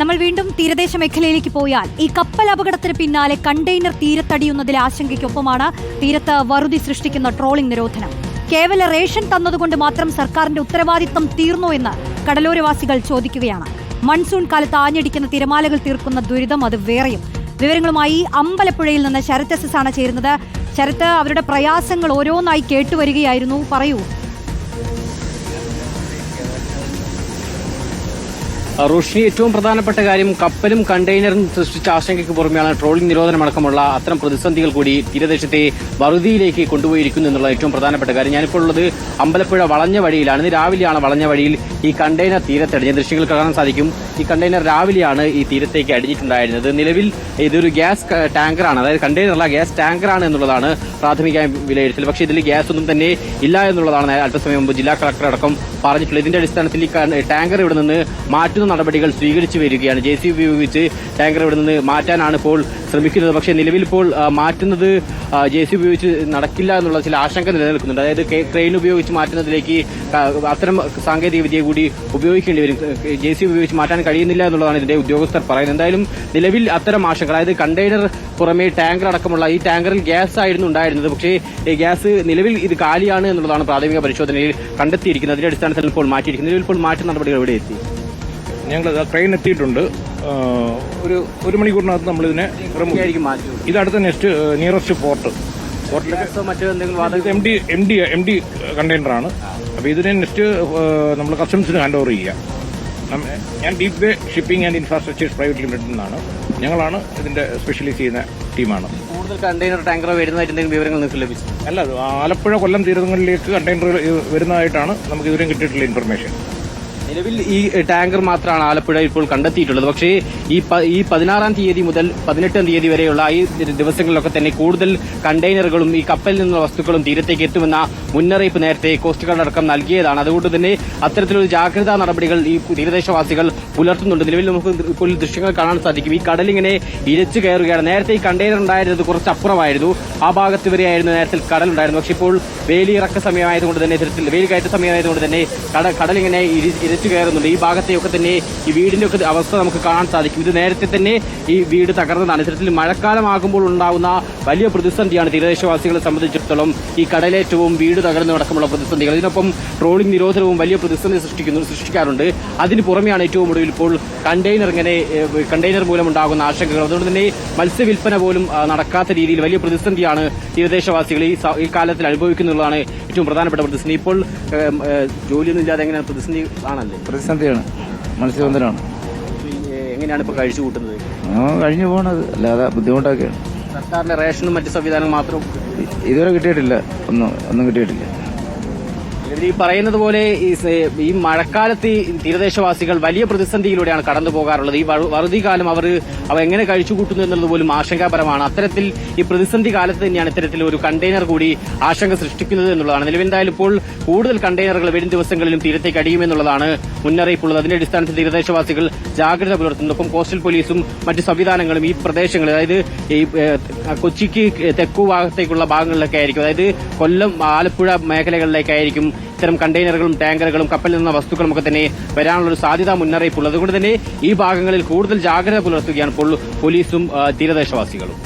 നമ്മൾ വീണ്ടും തീരദേശ മേഖലയിലേക്ക് പോയാൽ ഈ കപ്പൽ അപകടത്തിന് പിന്നാലെ കണ്ടെയ്നർ തീരത്തടിയുന്നതിലെ ആശങ്കയ്ക്കൊപ്പമാണ് തീരത്ത് വറുതി സൃഷ്ടിക്കുന്ന ട്രോളിംഗ് നിരോധനം. കേവല റേഷൻ തന്നതുകൊണ്ട് മാത്രം സർക്കാരിന്റെ ഉത്തരവാദിത്തം തീർന്നോ എന്ന് കടലോരവാസികൾ ചോദിക്കുകയാണ്. മൺസൂൺ കാലത്ത് ആഞ്ഞടിക്കുന്ന തിരമാലകൾ തീർക്കുന്ന ദുരിതം അത് വേറെയും. വിവരങ്ങളുമായി അമ്പലപ്പുഴയിൽ നിന്ന് ശരത് എസ് ആണ് ചേരുന്നത്. ശരത്ത്, അവരുടെ പ്രയാസങ്ങൾ ഓരോന്നായി കേട്ടുവരികയായിരുന്നു, പറയൂ. റോഷ്നി, ഏറ്റവും പ്രധാനപ്പെട്ട കാര്യം കപ്പലും കണ്ടെയ്നറും സൃഷ്ടിച്ച ആശങ്കയ്ക്ക് പുറമെയാണ് ട്രോളിംഗ് നിരോധനമടക്കമുള്ള അത്തരം പ്രതിസന്ധികൾ കൂടി തീരദേശത്തെ വറുതിയിലേക്ക് കൊണ്ടുപോയിരിക്കുന്നു എന്നുള്ള ഏറ്റവും പ്രധാനപ്പെട്ട കാര്യം. ഞാനിപ്പോൾ ഉള്ളത് അമ്പലപ്പുഴ വളഞ്ഞ വഴിയിലാണ്. ഇന്ന് രാവിലെയാണ് വളഞ്ഞ വഴിയിൽ ഈ കണ്ടെയ്നർ തീരത്തടിഞ്ഞ ദൃശ്യങ്ങൾ കാണാൻ സാധിക്കും. ഈ കണ്ടെയ്നർ രാവിലെയാണ് ഈ തീരത്തേക്ക് അടിഞ്ഞിട്ടുണ്ടായിരുന്നത്. നിലവിൽ ഇതൊരു ഗ്യാസ് ടാങ്കറാണ്, അതായത് കണ്ടെയ്നറല്ല ഗ്യാസ് ടാങ്കറാണ് എന്നുള്ളതാണ് പ്രാഥമിക വിലയിരുത്തൽ. പക്ഷേ ഇതിൽ ഗ്യാസ് ഒന്നും തന്നെ ഇല്ല എന്നുള്ളതാണ് അല്പസമയം മുമ്പ് ജില്ലാ കളക്ടർ അടക്കം പറഞ്ഞിട്ടുള്ളത്. ഇതിന്റെ അടിസ്ഥാനത്തിൽ ഈ ടാങ്കർ ഇവിടെ നിന്ന് മാറ്റുന്ന നടപടികൾ സ്വീകരിച്ചു വരികയാണ്. JCB ഉപയോഗിച്ച് ടാങ്കർ ഇവിടെ നിന്ന് മാറ്റാനാണ് ഇപ്പോൾ ശ്രമിക്കുന്നത്. പക്ഷേ നിലവിൽ ഇപ്പോൾ മാറ്റുന്നത് JCB ഉപയോഗിച്ച് നടക്കില്ല എന്നുള്ള ചില ആശങ്ക നിലനിൽക്കുന്നുണ്ട്. അതായത് ക്രെയിൻ ഉപയോഗിച്ച് മാറ്റുന്നതിലേക്ക് അത്തരം സാങ്കേതിക വിദ്യ കൂടി ഉപയോഗിക്കേണ്ടി വരും. JCB ഉപയോഗിച്ച് മാറ്റാൻ കഴിയുന്നില്ല എന്നുള്ളതാണ് ഇതിന്റെ ഉദ്യോഗസ്ഥർ പറയുന്നത്. എന്തായാലും നിലവിൽ അത്തരം ആശങ്ക, അതായത് കണ്ടെയ്നർ പുറമെ ടാങ്കർ അടക്കമുള്ള ഈ ടാങ്കറിൽ ഗ്യാസ് ആയിരുന്നു ഉണ്ടായിരുന്നത്. പക്ഷേ ഗ്യാസ് നിലവിൽ ഇത് കാലിയാണ് എന്നുള്ളതാണ് പ്രാഥമിക പരിശോധനയിൽ കണ്ടെത്തിയിരിക്കുന്നത്. അതിന്റെ അടിസ്ഥാനത്തിൽ ഇപ്പോൾ മാറ്റിയിരിക്കുന്നത്. നിലവിൽ ഇപ്പോൾ മാറ്റ നടപടികൾ എവിടെ എത്തി? ഞങ്ങൾ ട്രെയിൻ എത്തിയിട്ടുണ്ട്. ഒരു മണിക്കൂറിനകത്ത് നമ്മളിതിനെ ഇത് അടുത്ത next nearest port empty കണ്ടെയ്നറാണ്. അപ്പോൾ ഇതിനെ നെക്സ്റ്റ് നമ്മൾ കസ്റ്റംസിന് ഹാൻഡ് ഓവർ ചെയ്യുക. ഞാൻ deep way shipping and infrastructures private ലിമിറ്റഡിൽ നിന്നാണ്. ഞങ്ങളാണ് ഇതിന്റെ സ്പെഷ്യലൈസ് ചെയ്യുന്ന ടീമാണ്. കൂടുതൽ കണ്ടെയ്നർ ടാങ്കർ വരുന്നതായിട്ട് എന്തെങ്കിലും വിവരങ്ങൾ നിങ്ങൾക്ക് ലഭിച്ചു? അല്ല, ആലപ്പുഴ കൊല്ലം തീരങ്ങളിലേക്ക് കണ്ടെയ്നർ വരുന്നതായിട്ടാണ് നമുക്ക് ഇതുവരെയും കിട്ടിയിട്ടുള്ള ഇൻഫർമേഷൻ. നിലവിൽ ഈ ടാങ്കർ മാത്രമാണ് ആലപ്പുഴ ഇപ്പോൾ കണ്ടെത്തിയിട്ടുള്ളത്. പക്ഷേ ഈ 16-ാം തീയതി മുതൽ 18-ാം തീയതി വരെയുള്ള ഈ ദിവസങ്ങളിലൊക്കെ തന്നെ കൂടുതൽ കണ്ടെയ്നറുകളും ഈ കപ്പലിൽ നിന്നുള്ള വസ്തുക്കളും തീരത്തേക്ക് എത്തുമെന്ന മുന്നറിയിപ്പ് നേരത്തെ കോസ്റ്റ് ഗാർഡ് അടക്കം നൽകിയതാണ്. അതുകൊണ്ട് തന്നെ അത്തരത്തിലൊരു ജാഗ്രതാ നടപടികൾ ഈ തീരദേശവാസികൾ പുലർത്തുന്നുണ്ട്. നിലവിൽ നമുക്ക് ഇപ്പോൾ ദൃശ്യങ്ങൾ കാണാൻ സാധിക്കും. ഈ കടലിങ്ങനെ ഇരച്ചു കയറുകയാണ്. നേരത്തെ ഈ കണ്ടെയ്നർ ഉണ്ടായിരുന്നത് കുറച്ചപ്പുറമായിരുന്നു, ആ ഭാഗത്ത് വരെയായിരുന്നു നേരത്തെ കടലുണ്ടായിരുന്നു. പക്ഷേ ഇപ്പോൾ വേലിയിറക്ക സമയമായതുകൊണ്ട് തന്നെ വേലി കയറ്റ സമയമായതുകൊണ്ട് തന്നെ കടലിങ്ങനെ ഇരച്ചു കയറുന്നുണ്ട്. ഈ ഭാഗത്തെയൊക്കെ തന്നെ ഈ വീടിന്റെ ഒക്കെ അവസ്ഥ നമുക്ക് കാണാൻ സാധിക്കും. ഇത് നേരത്തെ തന്നെ ഈ വീട് തകർന്നതാണ്. ഇത്തരത്തിൽ മഴക്കാലമാകുമ്പോൾ ഉണ്ടാകുന്ന വലിയ പ്രതിസന്ധിയാണ് തീരദേശവാസികളെ സംബന്ധിച്ചിടത്തോളം ഈ കടലേറ്റവും വീട് തകർന്നതടക്കമുള്ള പ്രതിസന്ധികൾ. ഇതിനൊപ്പം ട്രോളിംഗ് നിരോധനവും വലിയ പ്രതിസന്ധി സൃഷ്ടിക്കാറുണ്ട്. അതിന് പുറമെയാണ് ഏറ്റവും ഒടുവിൽ ഇപ്പോൾ കണ്ടെയ്നർ മൂലമുണ്ടാകുന്ന ആശങ്കകൾ. അതുകൊണ്ട് തന്നെ മത്സ്യവില്പന പോലും നടക്കാത്ത രീതിയിൽ വലിയ പ്രതിസന്ധിയാണ് തീരദേശവാസികൾ ഈ കാലത്തിൽ അനുഭവിക്കുന്നുള്ളതാണ് ഏറ്റവും പ്രധാനപ്പെട്ട പ്രതിസന്ധി. ഇപ്പോൾ ജോലിയൊന്നും ഇല്ലാതെ എങ്ങനെ പ്രതിസന്ധി ആണല്ലേ? പ്രതിസന്ധിയാണ്, മത്സ്യബന്ധനമാണ്. എങ്ങനെയാണ് ഇപ്പോൾ കഴിച്ചു കൂട്ടുന്നത്? കഴിഞ്ഞു പോകണത്, അല്ലാതെ ബുദ്ധിമുട്ടൊക്കെയാണ്. സർക്കാരിന്റെ റേഷനും മറ്റ് സംവിധാനങ്ങളും മാത്രം ഇതുവരെ കിട്ടിയിട്ടില്ല, ഒന്നും കിട്ടിയിട്ടില്ല. ഈ പറയുന്നത് പോലെ ഈ മഴക്കാലത്ത് തീരദേശവാസികൾ വലിയ പ്രതിസന്ധിയിലൂടെയാണ് കടന്നു പോകാറുള്ളത്. ഈ വറുതി കാലം അവർ എങ്ങനെ കഴിച്ചുകൂട്ടുന്നു എന്നുള്ളത് പോലും ആശങ്കാപരമാണ്. അത്തരത്തിൽ ഈ പ്രതിസന്ധി കാലത്ത് തന്നെയാണ് ഇത്തരത്തിൽ ഒരു കണ്ടെയ്നർ കൂടി ആശങ്ക സൃഷ്ടിക്കുന്നത് എന്നുള്ളതാണ്. നിലവിൽ എന്തായാലും ഇപ്പോൾ കൂടുതൽ കണ്ടെയ്നറുകൾ വരും ദിവസങ്ങളിലും തീരത്തേക്ക് അടിയുമെന്നുള്ളതാണ് മുന്നറിയിപ്പുള്ളത്. അതിന്റെ അടിസ്ഥാനത്തിൽ തീരദേശവാസികൾ ജാഗ്രത പുലർത്തുന്നു. ഒപ്പം കോസ്റ്റൽ പോലീസും മറ്റ് സംവിധാനങ്ങളും ഈ പ്രദേശങ്ങളിൽ, അതായത് ഈ കൊച്ചിക്ക് തെക്കു ഭാഗത്തേക്കുള്ള ഭാഗങ്ങളിലൊക്കെ ആയിരിക്കും, അതായത് കൊല്ലം ആലപ്പുഴ മേഖലകളിലേക്കായിരിക്കും ഇത്തരം കണ്ടെയ്നറുകളും ടാങ്കറുകളും കപ്പലിൽ നിന്ന വസ്തുക്കളും ഒക്കെ തന്നെ വരാനുള്ളൊരു സാധ്യതാ മുന്നറിയിപ്പുള്ളത്. അതുകൊണ്ട് തന്നെ ഈ ഭാഗങ്ങളിൽ കൂടുതൽ ജാഗ്രത പുലർത്തുകയാണ് ഇപ്പോൾ പോലീസും തീരദേശവാസികളും.